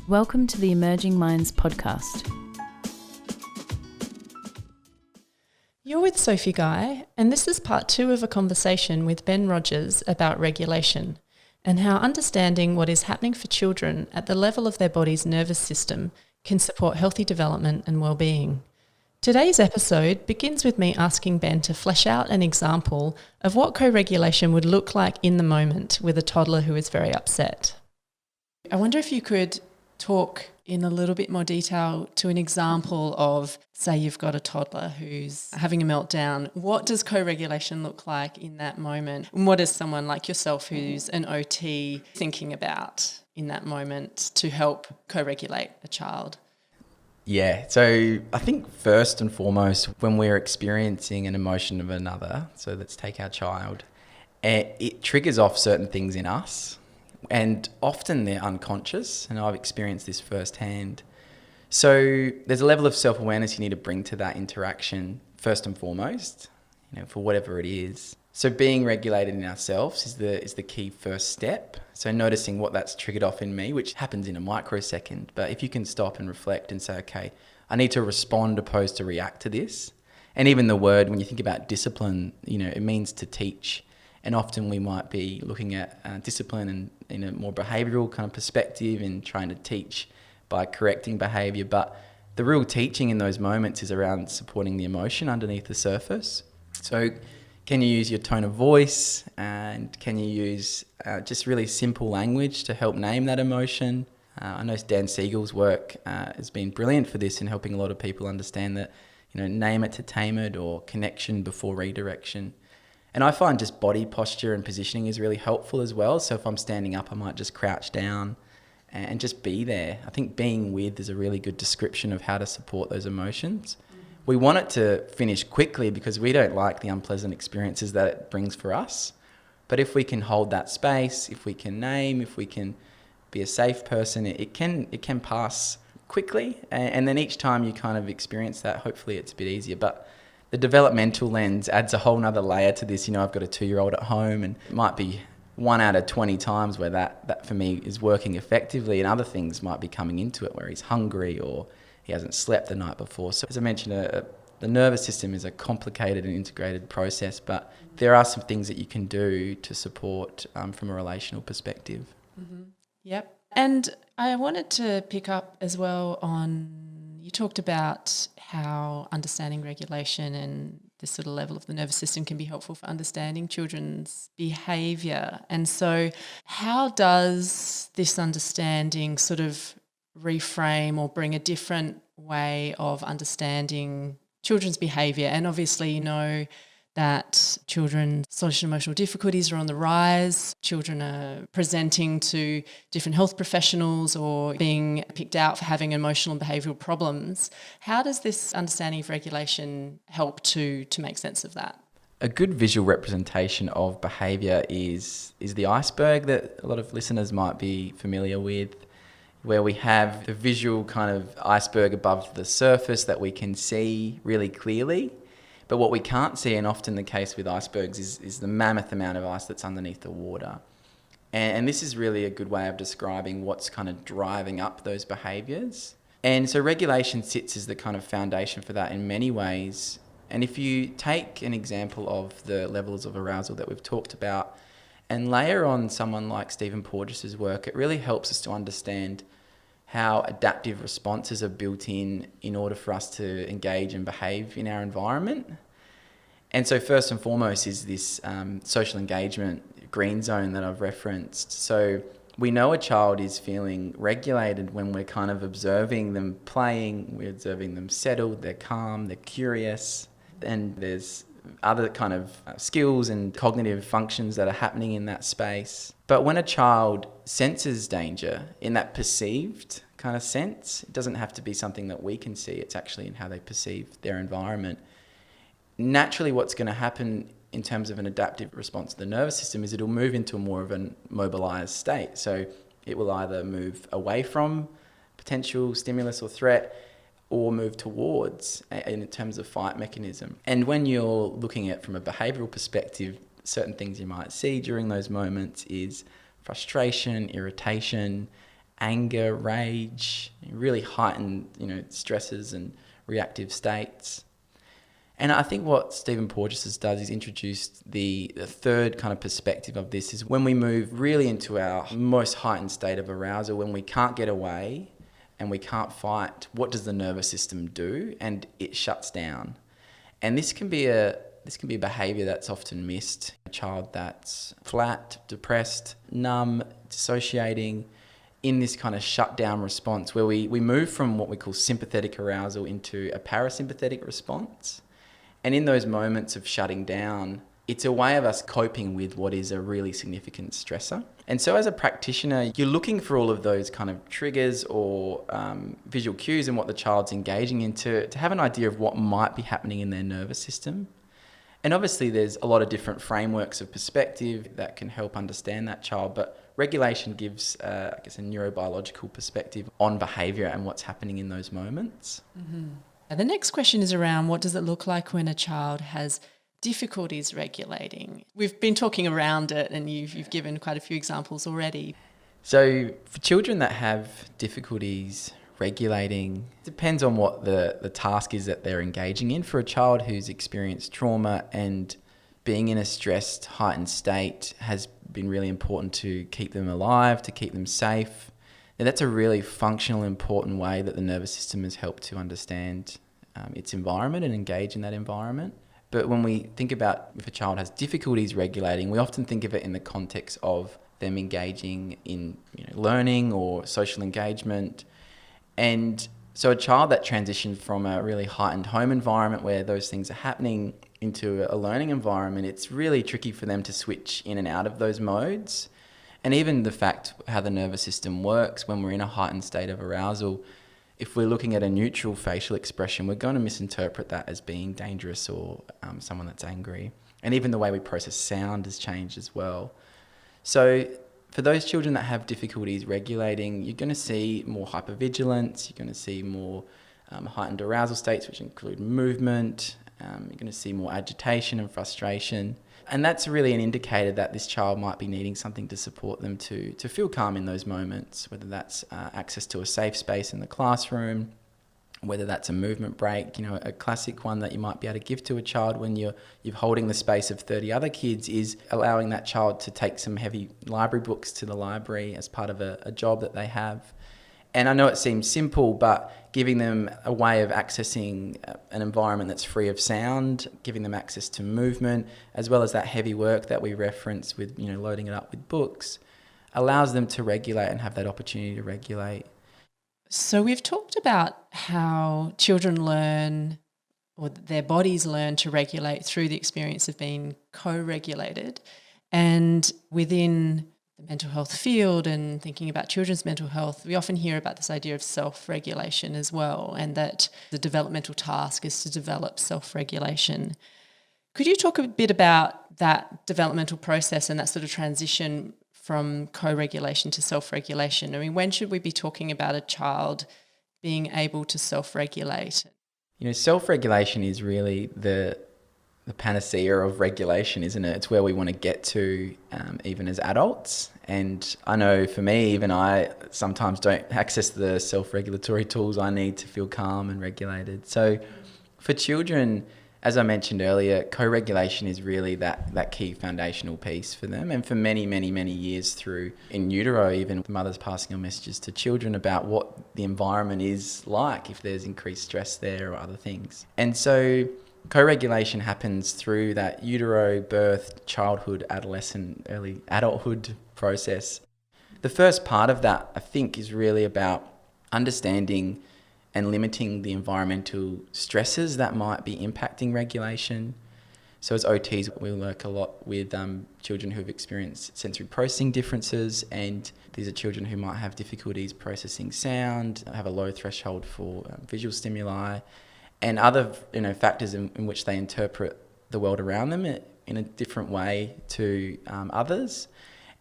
Welcome to the Emerging Minds podcast. You're with Sophie Guy, and this is part 2 of a conversation with Ben Rogers about regulation and how understanding what is happening for children at the level of their body's nervous system can support healthy development and well-being. Today's episode begins with me asking Ben to flesh out an example of what co-regulation would look like in the moment with a toddler who is very upset. I wonder if you could talk in a little bit more detail to an example of, say you've got a toddler who's having a meltdown. What does co-regulation look like in that moment? And what is someone like yourself who's an OT thinking about in that moment to help co-regulate a child? Yeah, so I think first and foremost, when we're experiencing an emotion of another, so let's take our child, it triggers off certain things in us, and often they're unconscious, and I've experienced this firsthand. So there's a level of self-awareness you need to bring to that interaction first and foremost, for whatever it is. So being regulated in ourselves is the key first step. So noticing what that's triggered off in me, which happens in a microsecond. But if you can stop and reflect and say, okay, I need to respond opposed to react to this. And even the word, when you think about discipline, it means to teach. And often we might be looking at discipline and in a more behavioural kind of perspective and trying to teach by correcting behaviour. But the real teaching in those moments is around supporting the emotion underneath the surface. So can you use your tone of voice, and can you use just really simple language to help name that emotion? I know Dan Siegel's work has been brilliant for this in helping a lot of people understand that, name it to tame it, or connection before redirection. And I find just body posture and positioning is really helpful as well. So if I'm standing up, I might just crouch down and just be there. I think being with is a really good description of how to support those emotions. We want it to finish quickly because we don't like the unpleasant experiences that it brings for us. But if we can hold that space, if we can name, if we can be a safe person, it can pass quickly. And then each time you kind of experience that, hopefully it's a bit easier. But the developmental lens adds a whole nother layer to this. I've got a 2-year-old at home, and it might be 1 out of 20 times where that for me is working effectively, and other things might be coming into it where he's hungry or he hasn't slept the night before. So as I mentioned, the nervous system is a complicated and integrated process, but there are some things that you can do to support from a relational perspective. Mm-hmm. Yep. And I wanted to pick up as well on, you talked about how understanding regulation and this sort of level of the nervous system can be helpful for understanding children's behaviour. And so how does this understanding sort of reframe or bring a different way of understanding children's behaviour? And obviously that children's social and emotional difficulties are on the rise. Children are presenting to different health professionals or being picked out for having emotional and behavioural problems. How does this understanding of regulation help to make sense of that? A good visual representation of behaviour is the iceberg that a lot of listeners might be familiar with, where we have the visual kind of iceberg above the surface that we can see really clearly. But what we can't see, and often the case with icebergs, is the mammoth amount of ice that's underneath the water. And this is really a good way of describing what's kind of driving up those behaviours. And so regulation sits as the kind of foundation for that in many ways. And if you take an example of the levels of arousal that we've talked about and layer on someone like Stephen Porges's work, it really helps us to understand how adaptive responses are built in order for us to engage and behave in our environment. And so first and foremost is this social engagement green zone that I've referenced. So we know a child is feeling regulated when we're kind of observing them playing, we're observing them settled, they're calm, they're curious, and there's other kind of skills and cognitive functions that are happening in that space. But when a child senses danger in that perceived kind of sense, it doesn't have to be something that we can see, it's actually in how they perceive their environment. Naturally, what's going to happen in terms of an adaptive response to the nervous system is it'll move into more of a mobilised state. So it will either move away from potential stimulus or threat, or move towards in terms of fight mechanism. And when you're looking at from a behavioural perspective, certain things you might see during those moments is frustration, irritation, anger, rage, really heightened, stresses and reactive states. And I think what Stephen Porges has done is introduced the third kind of perspective of this is when we move really into our most heightened state of arousal, when we can't get away and we can't fight, what does the nervous system do? And it shuts down. And this can be a behaviour that's often missed. A child that's flat, depressed, numb, dissociating, in this kind of shutdown response where we move from what we call sympathetic arousal into a parasympathetic response. And in those moments of shutting down, it's a way of us coping with what is a really significant stressor. And so as a practitioner, you're looking for all of those kind of triggers or visual cues and what the child's engaging in to have an idea of what might be happening in their nervous system. And obviously there's a lot of different frameworks of perspective that can help understand that child, but regulation gives, a neurobiological perspective on behaviour and what's happening in those moments. Mm-hmm. The next question is around what does it look like when a child has difficulties regulating? We've been talking around it and you've given quite a few examples already. So for children that have difficulties regulating, it depends on what the task is that they're engaging in. For a child who's experienced trauma and being in a stressed, heightened state has been really important to keep them alive, to keep them safe. Now, that's a really functional, important way that the nervous system has helped to understand its environment and engage in that environment. But when we think about if a child has difficulties regulating, we often think of it in the context of them engaging in learning or social engagement. And so a child that transitions from a really heightened home environment where those things are happening into a learning environment, it's really tricky for them to switch in and out of those modes. And even the fact how the nervous system works when we're in a heightened state of arousal, if we're looking at a neutral facial expression, we're going to misinterpret that as being dangerous or someone that's angry. And even the way we process sound has changed as well. So for those children that have difficulties regulating, you're going to see more hypervigilance, you're going to see more heightened arousal states, which include movement, you're going to see more agitation and frustration. And that's really an indicator that this child might be needing something to support them to feel calm in those moments, whether that's access to a safe space in the classroom, whether that's a movement break. A classic one that you might be able to give to a child when you're holding the space of 30 other kids is allowing that child to take some heavy library books to the library as part of a job that they have. And I know it seems simple, but giving them a way of accessing an environment that's free of sound, giving them access to movement, as well as that heavy work that we reference with, loading it up with books, allows them to regulate and have that opportunity to regulate. So we've talked about how children learn or their bodies learn to regulate through the experience of being co-regulated. And within the mental health field and thinking about children's mental health, we often hear about this idea of self-regulation as well, and that the developmental task is to develop self-regulation. Could you talk a bit about that developmental process and that sort of transition from co-regulation to self-regulation? I mean, when should we be talking about a child being able to self-regulate? Self-regulation is really the panacea of regulation, isn't it? It's where we want to get to even as adults. And I know for me, even I sometimes don't access the self-regulatory tools I need to feel calm and regulated. So for children, as I mentioned earlier, co-regulation is really that key foundational piece for them. And for many, many, many years through in utero, even the mothers passing on messages to children about what the environment is like if there's increased stress there or other things. And so co-regulation happens through that utero, birth, childhood, adolescent, early adulthood process. The first part of that, I think, is really about understanding and limiting the environmental stresses that might be impacting regulation. So as OTs, we work a lot with children who have experienced sensory processing differences, and these are children who might have difficulties processing sound, have a low threshold for visual stimuli, and other factors in which they interpret the world around them in a different way to others.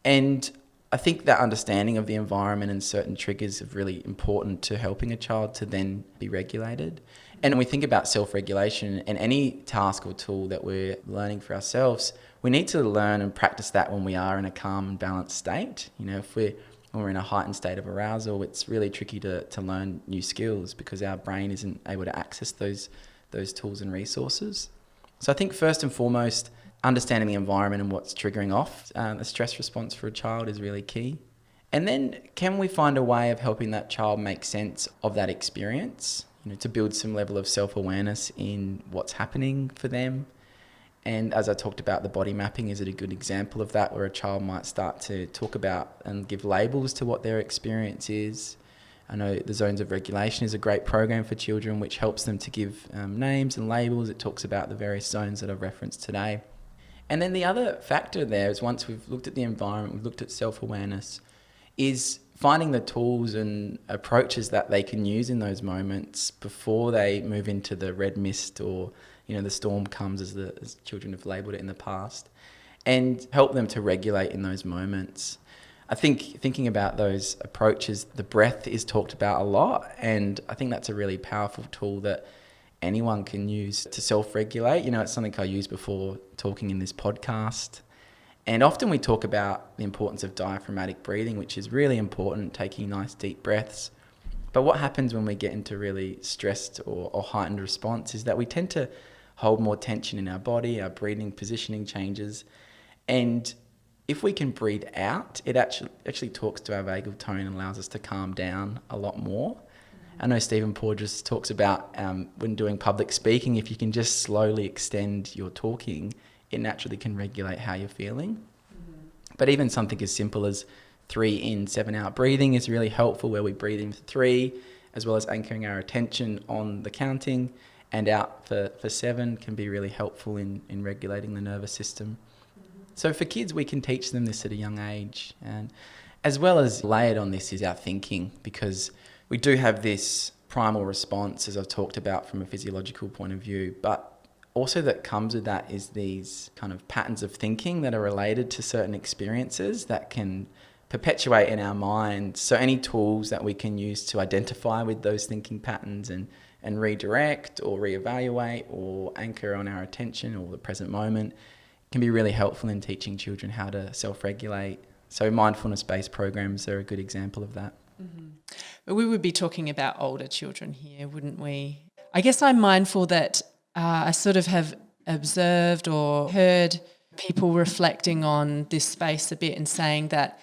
And I think that understanding of the environment and certain triggers is really important to helping a child to then be regulated. And when we think about self-regulation and any task or tool that we're learning for ourselves, we need to learn and practice that when we are in a calm and balanced state. If we're when we're in a heightened state of arousal, it's really tricky to learn new skills because our brain isn't able to access those tools and resources. So I think first and foremost, understanding the environment and what's triggering off the stress response for a child is really key. And then can we find a way of helping that child make sense of that experience, to build some level of self-awareness in what's happening for them. And as I talked about, the body mapping is a good example of that, where a child might start to talk about and give labels to what their experience is. I know the Zones of Regulation is a great program for children which helps them to give names and labels. It talks about the various zones that I've referenced today. And then the other factor there is, once we've looked at the environment, we've looked at self-awareness, is finding the tools and approaches that they can use in those moments before they move into the red mist or, the storm comes, as children have labelled it in the past, and help them to regulate in those moments. I think thinking about those approaches, the breath is talked about a lot, and I think that's a really powerful tool that anyone can use to self-regulate. It's something I used before talking in this podcast. And often we talk about the importance of diaphragmatic breathing, which is really important, taking nice deep breaths. But what happens when we get into really stressed or heightened response is that we tend to hold more tension in our body, our breathing positioning changes. And if we can breathe out, it actually talks to our vagal tone and allows us to calm down a lot more. I know Stephen Porges talks about when doing public speaking, if you can just slowly extend your talking, it naturally can regulate how you're feeling. Mm-hmm. But even something as simple as 3 in, 7 out breathing is really helpful, where we breathe in for 3, as well as anchoring our attention on the counting, and out for 7 can be really helpful in regulating the nervous system. Mm-hmm. So for kids, we can teach them this at a young age. And as well as layered on this is our thinking, because we do have this primal response, as I've talked about from a physiological point of view, but also that comes with that is these kind of patterns of thinking that are related to certain experiences that can perpetuate in our minds. So any tools that we can use to identify with those thinking patterns and redirect or reevaluate or anchor on our attention or the present moment can be really helpful in teaching children how to self-regulate. So mindfulness-based programs are a good example of that. Mm-hmm. But we would be talking about older children here, wouldn't we? I guess I'm mindful that I sort of have observed or heard people reflecting on this space a bit and saying that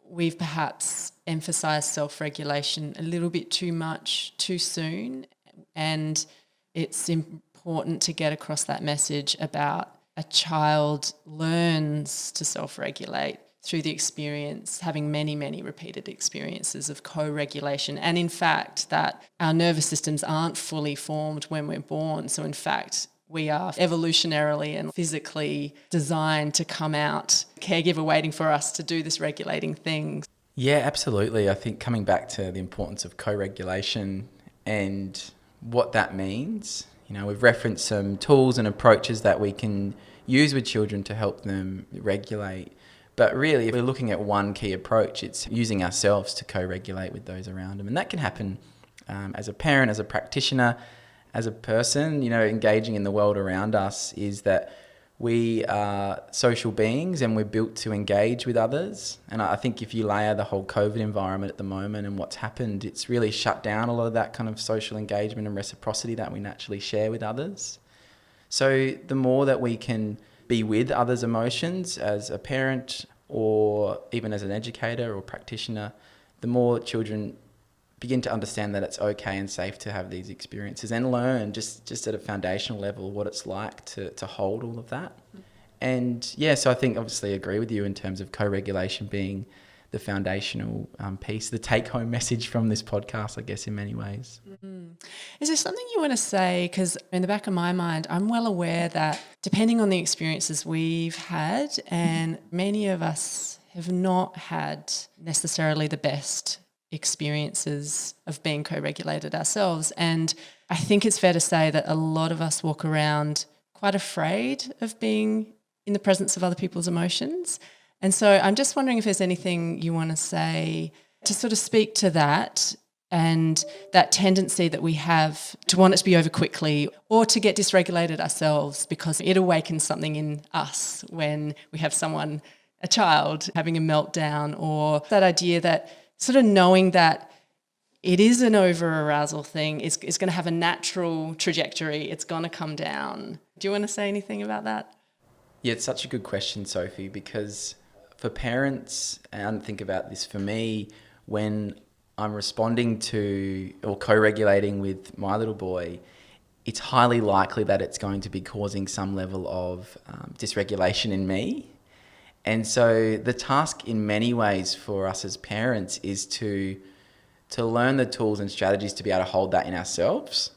we've perhaps emphasised self-regulation a little bit too much too soon, and it's important to get across that message about a child learns to self-regulate through the experience, having many, many repeated experiences of co-regulation. And in fact, that our nervous systems aren't fully formed when we're born. So in fact, we are evolutionarily and physically designed to come out, caregiver waiting for us to do this regulating thing. Yeah, absolutely. I think coming back to the importance of co-regulation and what that means, we've referenced some tools and approaches that we can use with children to help them regulate. But really, if we're looking at one key approach, it's using ourselves to co-regulate with those around them. And that can happen as a parent, as a practitioner, as a person, engaging in the world around us, is that we are social beings and we're built to engage with others. And I think if you layer the whole COVID environment at the moment and what's happened, it's really shut down a lot of that kind of social engagement and reciprocity that we naturally share with others. So the more that we can be with others' emotions as a parent or even as an educator or practitioner, the more children begin to understand that it's okay and safe to have these experiences and learn just at a foundational level what it's like to hold all of that. And yeah, so I think obviously agree with you in terms of co-regulation being the foundational piece, the take-home message from this podcast, I guess, in many ways. Mm-hmm. Is there something you want to say? Because in the back of my mind, I'm well aware that depending on the experiences we've had, and many of us have not had necessarily the best experiences of being co-regulated ourselves. And I think it's fair to say that a lot of us walk around quite afraid of being in the presence of other people's emotions. And so I'm just wondering if there's anything you want to say to sort of speak to that and that tendency that we have to want it to be over quickly or to get dysregulated ourselves because it awakens something in us when we have someone a child having a meltdown, or that idea that sort of knowing that it is an over-arousal thing, it's going to have a natural trajectory, it's going to come down. Do you want to say anything about that? Yeah, it's such a good question, Sophie, because for parents, and think about this for me, when I'm responding to or co-regulating with my little boy, it's highly likely that it's going to be causing some level of dysregulation in me. And so the task in many ways for us as parents is to learn the tools and strategies to be able to hold that in ourselves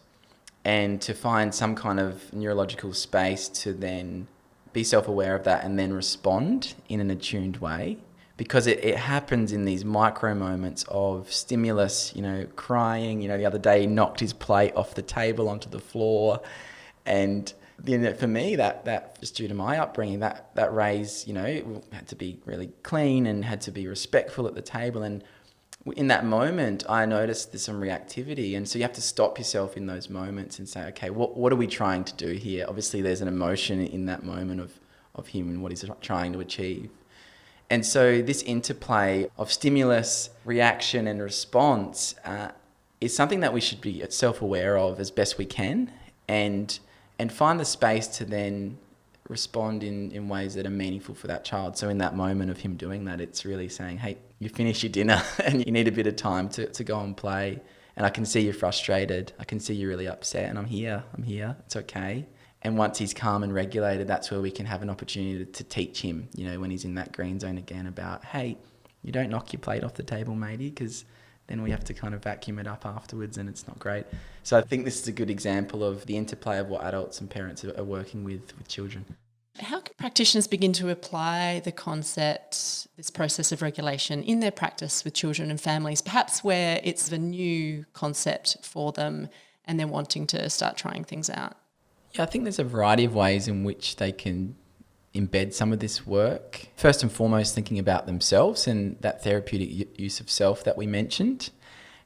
and to find some kind of neurological space to then be self-aware of that and then respond in an attuned way. Because it happens in these micro moments of stimulus, crying. The other day he knocked his plate off the table onto the floor. And for me, that just due to my upbringing, that raise, had to be really clean and had to be respectful at the table. And in that moment, I noticed there's some reactivity. And so you have to stop yourself in those moments and say, okay, what are we trying to do here? Obviously, there's an emotion in that moment of him and what he's trying to achieve. And so this interplay of stimulus, reaction and response is something that we should be self-aware of as best we can and find the space to then respond in ways that are meaningful for that child. So in that moment of him doing that, it's really saying, hey, you finished your dinner and you need a bit of time to go and play. And I can see you're frustrated. I can see you're really upset and I'm here. It's okay. And once he's calm and regulated, that's where we can have an opportunity to teach him, when he's in that green zone again about, hey, you don't knock your plate off the table, matey, because then we have to kind of vacuum it up afterwards and it's not great. So I think this is a good example of the interplay of what adults and parents are working with children. How can practitioners begin to apply the concept, this process of regulation in their practice with children and families, perhaps where it's a new concept for them and they're wanting to start trying things out? Yeah, I think there's a variety of ways in which they can embed some of this work. First and foremost, thinking about themselves and that therapeutic use of self that we mentioned.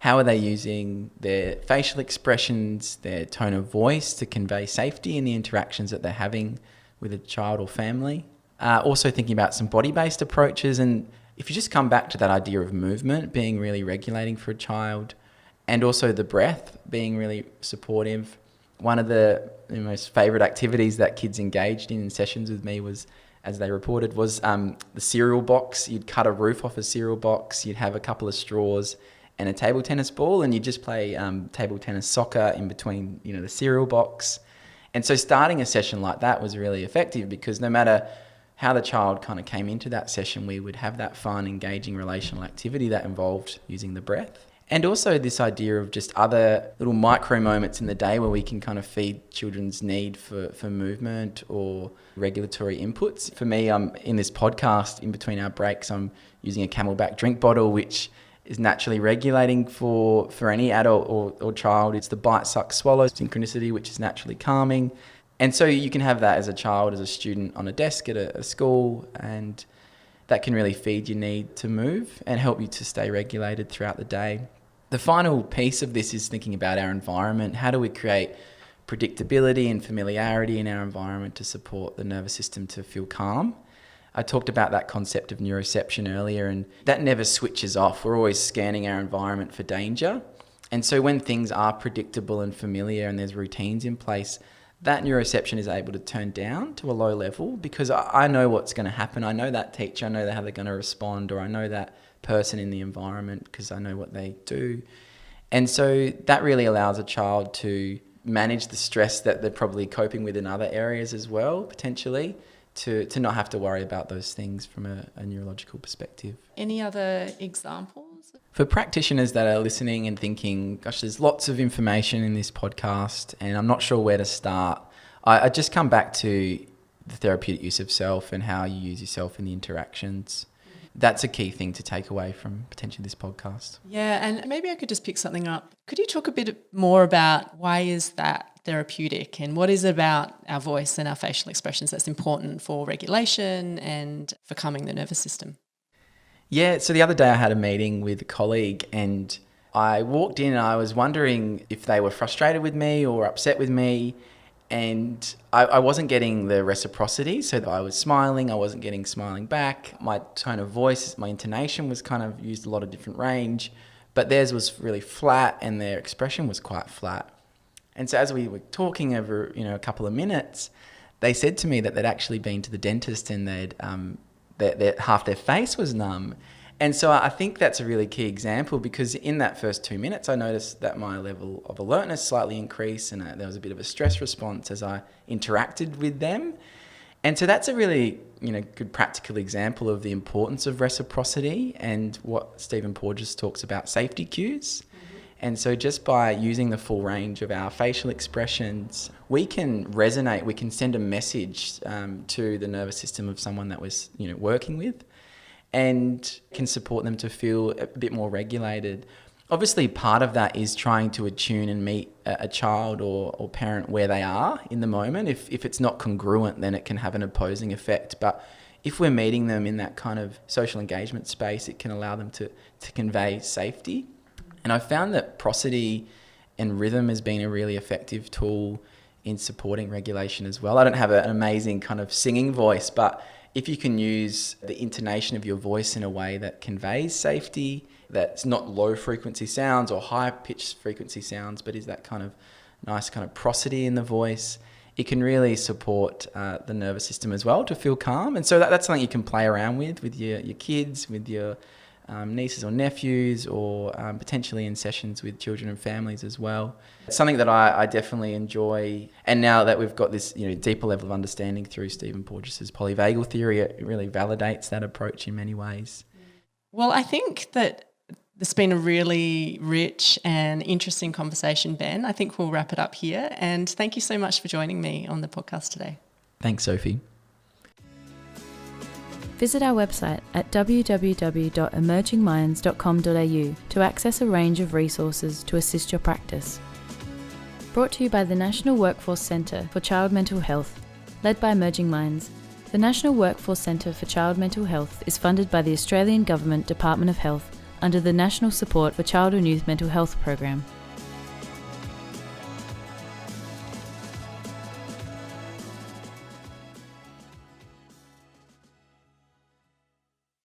How are they using their facial expressions, their tone of voice to convey safety in the interactions that they're having with a child or family? Also thinking about some body-based approaches. And if you just come back to that idea of movement being really regulating for a child and also the breath being really supportive. One of the most favourite activities that kids engaged in sessions with me was, as they reported, was the cereal box. You'd cut a roof off a cereal box, you'd have a couple of straws and a table tennis ball, and you'd just play table tennis soccer in between, the cereal box. And so starting a session like that was really effective because no matter how the child kind of came into that session, we would have that fun, engaging relational activity that involved using the breath. And also this idea of just other little micro moments in the day where we can kind of feed children's need for movement or regulatory inputs. For me, I'm in this podcast, in between our breaks, I'm using a Camelback drink bottle, which is naturally regulating for any adult or child. It's the bite, suck, swallow synchronicity, which is naturally calming. And so you can have that as a child, as a student on a desk at a school, and that can really feed your need to move and help you to stay regulated throughout the day. The final piece of this is thinking about our environment. How do we create predictability and familiarity in our environment to support the nervous system to feel calm? I talked about that concept of neuroception earlier, and that never switches off. We're always scanning our environment for danger. And so when things are predictable and familiar and there's routines in place, that neuroception is able to turn down to a low level because I know what's going to happen. I know that teacher, I know how they're going to respond, or I know that person in the environment because I know what they do. And so that really allows a child to manage the stress that they're probably coping with in other areas as well, potentially, to not have to worry about those things from a neurological perspective. Any other examples? For practitioners that are listening and thinking, gosh, there's lots of information in this podcast and I'm not sure where to start, I just come back to the therapeutic use of self and how you use yourself in the interactions. That's a key thing to take away from potentially this podcast. Yeah, and maybe I could just pick something up. Could you talk a bit more about why is that therapeutic and what is it about our voice and our facial expressions that's important for regulation and for calming the nervous system? Yeah, so the other day I had a meeting with a colleague and I walked in and I was wondering if they were frustrated with me or upset with me. And I wasn't getting the reciprocity. So I was smiling, I wasn't getting smiling back. My tone of voice, my intonation was kind of used a lot of different range, but theirs was really flat and their expression was quite flat. And so as we were talking over, a couple of minutes, they said to me that they'd actually been to the dentist and they'd half their face was numb. And so I think that's a really key example, because in that first 2 minutes, I noticed that my level of alertness slightly increased, and there was a bit of a stress response as I interacted with them. And so that's a really, good practical example of the importance of reciprocity and what Stephen Porges talks about, safety cues. And so just by using the full range of our facial expressions, we can resonate, we can send a message to the nervous system of someone that we're working with, and can support them to feel a bit more regulated. Obviously, part of that is trying to attune and meet a child or parent where they are in the moment. If it's not congruent, then it can have an opposing effect. But if we're meeting them in that kind of social engagement space, it can allow them to convey safety. And I found that prosody and rhythm has been a really effective tool in supporting regulation as well. I don't have an amazing kind of singing voice, but if you can use the intonation of your voice in a way that conveys safety, that's not low frequency sounds or high pitched frequency sounds, but is that kind of nice kind of prosody in the voice, it can really support the nervous system as well to feel calm. And so that's something you can play around with your kids, with your nieces or nephews, or potentially in sessions with children and families as well. It's something that I definitely enjoy. And now that we've got this deeper level of understanding through Stephen Porges' polyvagal theory, it really validates that approach in many ways. Well, I think that it's been a really rich and interesting conversation, Ben. I think we'll wrap it up here. And thank you so much for joining me on the podcast today. Thanks, Sophie. Visit our website at www.emergingminds.com.au to access a range of resources to assist your practice. Brought to you by the National Workforce Centre for Child Mental Health, led by Emerging Minds. The National Workforce Centre for Child Mental Health is funded by the Australian Government Department of Health under the National Support for Child and Youth Mental Health Program.